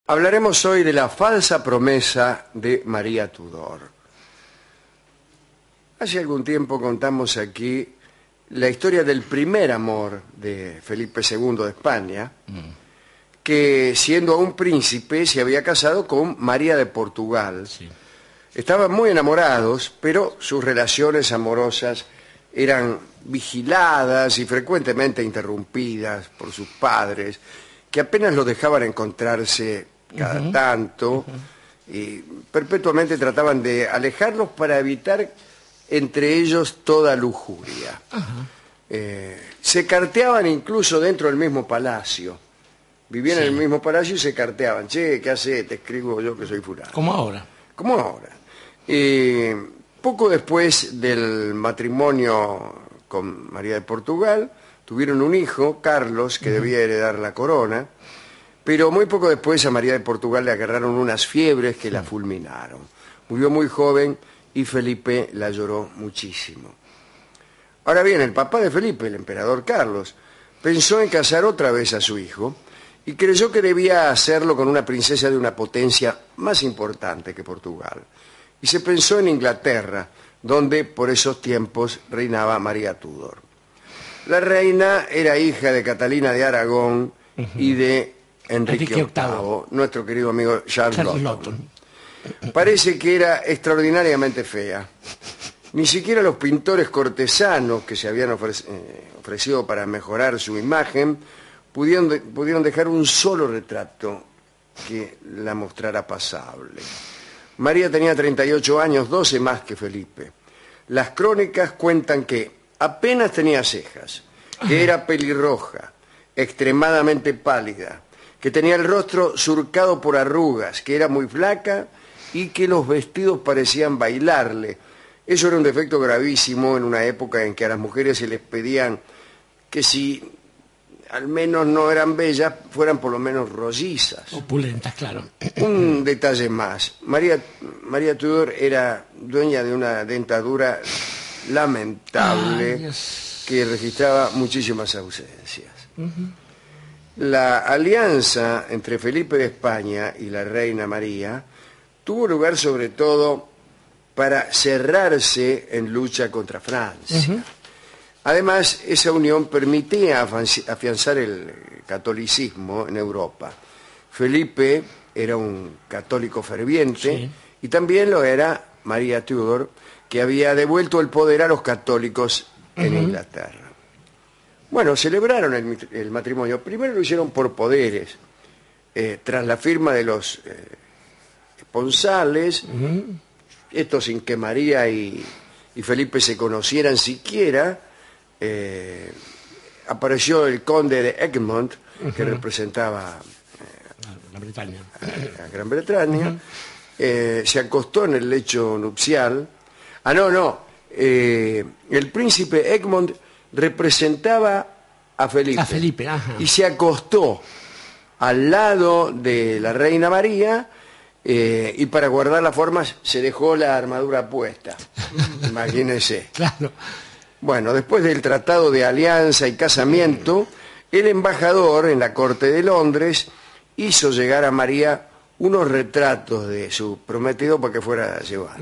Hablaremos hoy de la falsa promesa de María Tudor. Hace algún tiempo contamos aquí la historia del primer amor de Felipe II de España, que siendo aún príncipe se había casado con María de Portugal. Sí. Estaban muy enamorados, pero sus relaciones amorosas eran vigiladas y frecuentemente interrumpidas por sus padres, que apenas los dejaban encontrarse cada tanto y perpetuamente trataban de alejarlos para evitar entre ellos toda lujuria. Se carteaban incluso dentro del mismo palacio. Vivían en el mismo palacio y se carteaban. Che, ¿qué haces? Te escribo yo que soy fulano. Como ahora. Como ahora. Poco después del matrimonio con María de Portugal, tuvieron un hijo, Carlos, que debía heredar la corona, pero muy poco después a María de Portugal le agarraron unas fiebres que la fulminaron. Murió muy joven y Felipe la lloró muchísimo. Ahora bien, el papá de Felipe, el emperador Carlos, pensó en casar otra vez a su hijo y creyó que debía hacerlo con una princesa de una potencia más importante que Portugal. Y se pensó en Inglaterra, donde por esos tiempos reinaba María Tudor. La reina era hija de Catalina de Aragón y de Enrique VIII, nuestro querido amigo Charles Lawton. Parece que era extraordinariamente fea. Ni siquiera los pintores cortesanos que se habían ofrecido para mejorar su imagen pudieron dejar un solo retrato que la mostrara pasable. María tenía 38 años, 12 más que Felipe. Las crónicas cuentan que apenas tenía cejas, que era pelirroja, extremadamente pálida, que tenía el rostro surcado por arrugas, que era muy flaca y que los vestidos parecían bailarle. Eso era un defecto gravísimo en una época en que a las mujeres se les pedían que si al menos no eran bellas, fueran por lo menos rollizas. Opulentas, claro. Un detalle más. María Tudor era dueña de una dentadura lamentable que registraba muchísimas ausencias. La alianza entre Felipe de España y la reina María tuvo lugar sobre todo para cerrarse en lucha contra Francia. Además, esa unión permitía afianzar el catolicismo en Europa. Felipe era un católico ferviente y también lo era María Tudor, que había devuelto el poder a los católicos en Inglaterra. Bueno, celebraron el matrimonio. Primero lo hicieron por poderes. Tras la firma de los esponsales, esto sin que María y Felipe se conocieran siquiera, apareció el conde de Egmont, que representaba la Bretaña. a Gran Bretaña, se acostó en el lecho nupcial. El príncipe Egmont representaba a Felipe, y se acostó al lado de la reina María, y para guardar las formas se dejó la armadura puesta. Imagínense. Claro. Bueno, después del tratado de alianza y casamiento, el embajador en la corte de Londres hizo llegar a María unos retratos de su prometido para que fuera a llevar.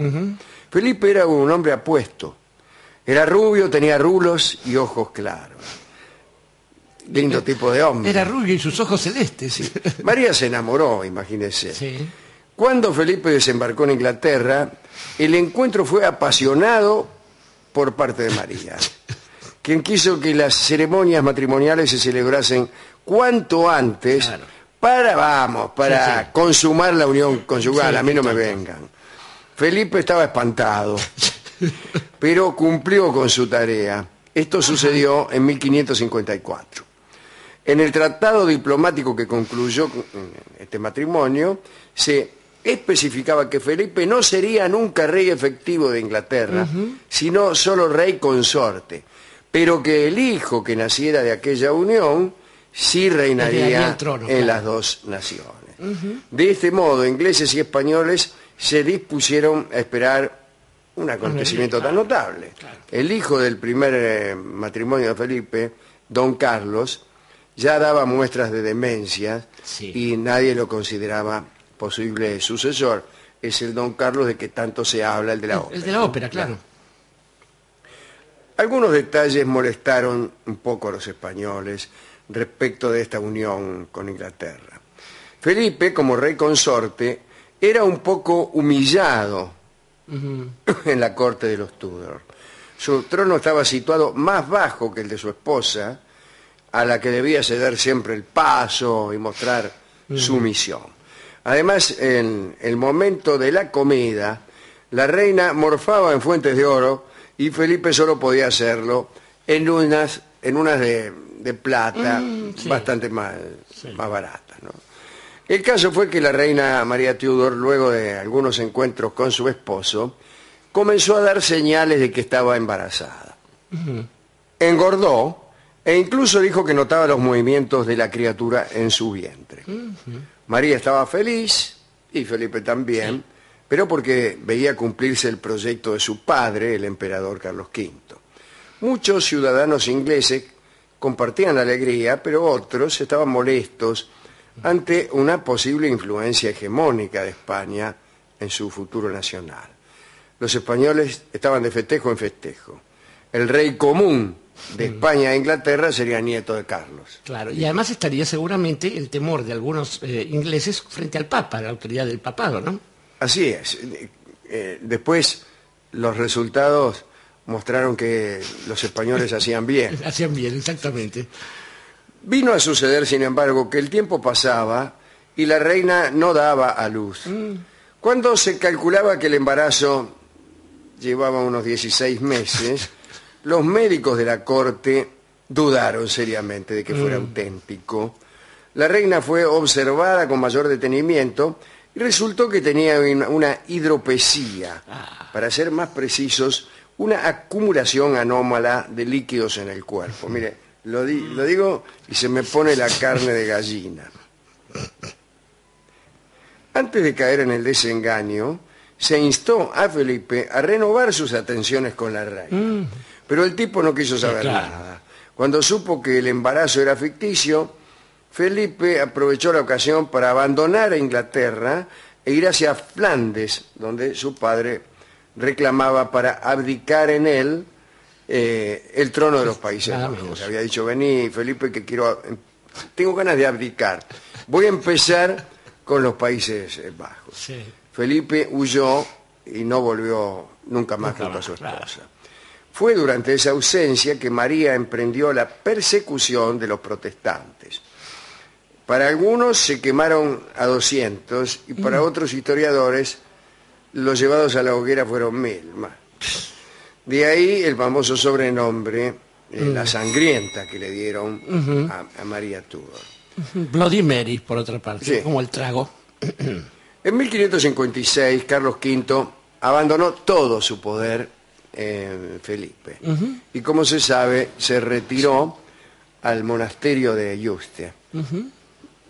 Felipe era un hombre apuesto. Era rubio, tenía rulos y ojos claros. Lindo tipo de hombre. Era rubio y sus ojos celestes. Sí. María se enamoró, imagínese. Sí. Cuando Felipe desembarcó en Inglaterra, el encuentro fue apasionado por parte de María, quien quiso que las ceremonias matrimoniales se celebrasen cuanto antes, para consumar la unión conyugal. A mí no me vengan. Felipe estaba espantado, pero cumplió con su tarea. Esto sucedió en 1554. En el tratado diplomático que concluyó este matrimonio, se especificaba que Felipe no sería nunca rey efectivo de Inglaterra, sino solo rey consorte, pero que el hijo que naciera de aquella unión sí reinaría en las dos naciones. De este modo, ingleses y españoles se dispusieron a esperar un acontecimiento tan notable. El hijo del primer matrimonio de Felipe, don Carlos, ya daba muestras de demencia Sí. y nadie lo consideraba posible sucesor. Es el don Carlos de que tanto se habla, el de la ópera. El de la ópera, claro. Algunos detalles molestaron un poco a los españoles respecto de esta unión con Inglaterra. Felipe, como rey consorte, era un poco humillado en la corte de los Tudor. Su trono estaba situado más bajo que el de su esposa, a la que debía ceder siempre el paso y mostrar sumisión. Además, en el momento de la comida, la reina morfaba en fuentes de oro y Felipe solo podía hacerlo en unas de plata sí. bastante más baratas, ¿no? El caso fue que la reina María Tudor, luego de algunos encuentros con su esposo, comenzó a dar señales de que estaba embarazada. Engordó e incluso dijo que notaba los movimientos de la criatura en su vientre. María estaba feliz, y Felipe también, pero porque veía cumplirse el proyecto de su padre, el emperador Carlos V. Muchos ciudadanos ingleses compartían la alegría, pero otros estaban molestos ante una posible influencia hegemónica de España en su futuro nacional. Los españoles estaban de festejo en festejo. El rey común de España e Inglaterra sería nieto de Carlos. Claro, y además estaría seguramente el temor de algunos ingleses frente al Papa, la autoridad del papado, ¿no? Así es. Después los resultados mostraron que los españoles hacían bien. Hacían bien, exactamente. Vino a suceder, sin embargo, que el tiempo pasaba y la reina no daba a luz. Cuando se calculaba que el embarazo llevaba unos 16 meses, los médicos de la corte dudaron seriamente de que fuera auténtico. La reina fue observada con mayor detenimiento y resultó que tenía una hidropesía. Para ser más precisos, una acumulación anómala de líquidos en el cuerpo. Mire, lo digo y se me pone la carne de gallina. Antes de caer en el desengaño, se instó a Felipe a renovar sus atenciones con la reina. Pero el tipo no quiso saber nada. Cuando supo que el embarazo era ficticio, Felipe aprovechó la ocasión para abandonar a Inglaterra e ir hacia Flandes, donde su padre reclamaba para abdicar en él el trono de los Países Bajos. Había dicho: vení, Felipe, que tengo ganas de abdicar. Voy a empezar con los Países Bajos. Sí. Felipe huyó y no volvió nunca más junto a su esposa. Fue durante esa ausencia que María emprendió la persecución de los protestantes. Para algunos se quemaron a 200 y para otros historiadores los llevados a la hoguera fueron 1000 más. De ahí el famoso sobrenombre, la sangrienta, que le dieron a María Tudor. Bloody Mary, por otra parte, Sí. como el trago. En 1556, Carlos V abandonó todo su poder en Felipe. Y como se sabe, se retiró al monasterio de Yuste.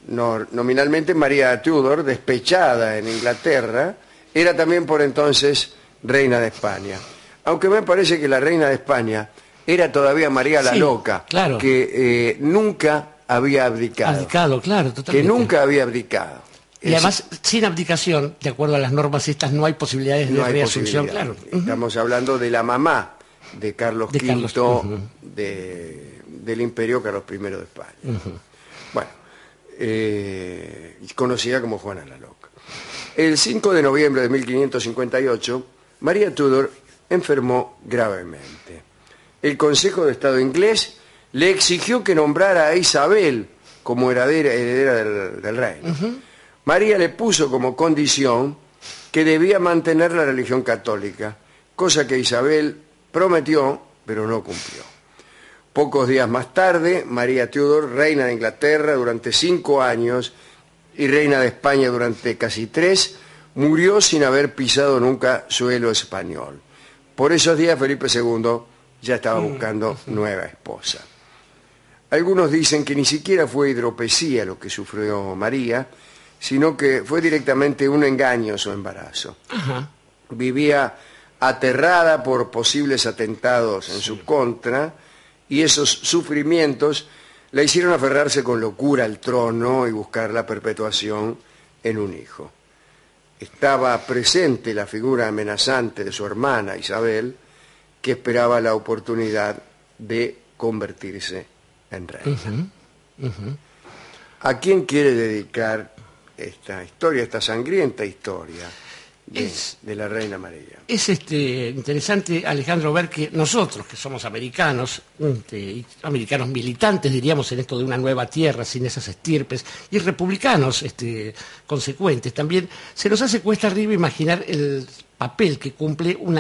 Nominalmente María Tudor, despechada en Inglaterra, era también por entonces reina de España. Aunque me parece que la reina de España era todavía María la Sí, Loca, claro. que nunca había abdicado. Abdicado, claro, Que totalmente. nunca había abdicado. Y además, sin abdicación, de acuerdo a las normas estas, no hay posibilidades de No hay reasunción, posibilidad. claro. Estamos hablando de la mamá de Carlos De V, Carlos, del imperio Carlos I de España. Bueno, conocida como Juana la Loca. El 5 de noviembre de 1558, María Tudor enfermó gravemente. El Consejo de Estado inglés le exigió que nombrara a Isabel como heredera del reino. María le puso como condición que debía mantener la religión católica, cosa que Isabel prometió, pero no cumplió. Pocos días más tarde, María Tudor, reina de Inglaterra durante 5 años y reina de España durante casi 3, murió sin haber pisado nunca suelo español. Por esos días Felipe II ya estaba buscando nueva esposa. Algunos dicen que ni siquiera fue hidropesía lo que sufrió María, sino que fue directamente un engaño su embarazo. Vivía aterrada por posibles atentados en su contra, y esos sufrimientos la hicieron aferrarse con locura al trono y buscar la perpetuación en un hijo. Estaba presente la figura amenazante de su hermana Isabel, que esperaba la oportunidad de convertirse en reina. ¿A quién quiere dedicar esta historia, esta sangrienta historia de la Reina María? Es interesante, Alejandro, ver que nosotros, que somos americanos, americanos militantes, diríamos, en esto de una nueva tierra, sin esas estirpes, y republicanos consecuentes, también se nos hace cuesta arriba imaginar el papel que cumple un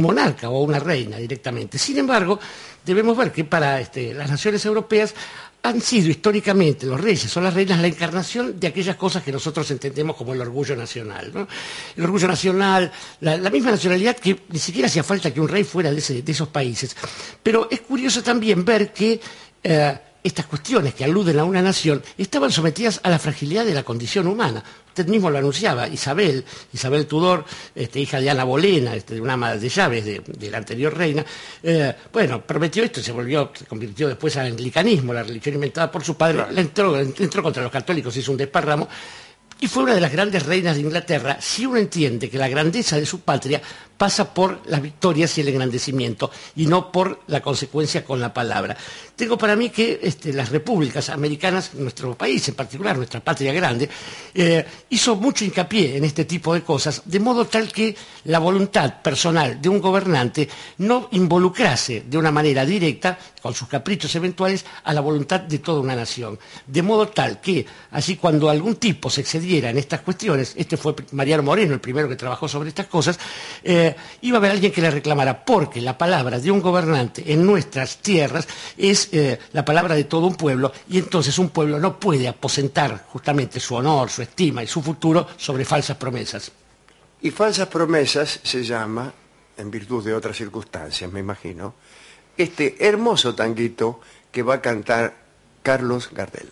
monarca o una reina directamente. Sin embargo, debemos ver que para las naciones europeas han sido históricamente los reyes o las reinas la encarnación de aquellas cosas que nosotros entendemos como el orgullo nacional, ¿no? El orgullo nacional, la misma nacionalidad que ni siquiera hacía falta que un rey fuera de esos países. Pero es curioso también ver que estas cuestiones que aluden a una nación estaban sometidas a la fragilidad de la condición humana. Usted mismo lo anunciaba, Isabel Tudor, hija de Ana Bolena, de una ama de llaves de la anterior reina, prometió esto, se convirtió después al anglicanismo, la religión inventada por su padre, claro. entró contra los católicos, hizo un desparramo, y fue una de las grandes reinas de Inglaterra, si uno entiende que la grandeza de su patria pasa por las victorias y el engrandecimiento, y no por la consecuencia con la palabra. Tengo para mí que las repúblicas americanas, nuestro país en particular, nuestra patria grande, hizo mucho hincapié en este tipo de cosas, de modo tal que la voluntad personal de un gobernante no involucrase de una manera directa, con sus caprichos eventuales, a la voluntad de toda una nación. De modo tal que, así cuando algún tipo se excediera en estas cuestiones, fue Mariano Moreno el primero que trabajó sobre estas cosas, iba a haber alguien que le reclamara, porque la palabra de un gobernante en nuestras tierras es la palabra de todo un pueblo, y entonces un pueblo no puede aposentar justamente su honor, su estima y su futuro sobre falsas promesas. Y falsas promesas se llama, en virtud de otras circunstancias, me imagino, este hermoso tanguito que va a cantar Carlos Gardel.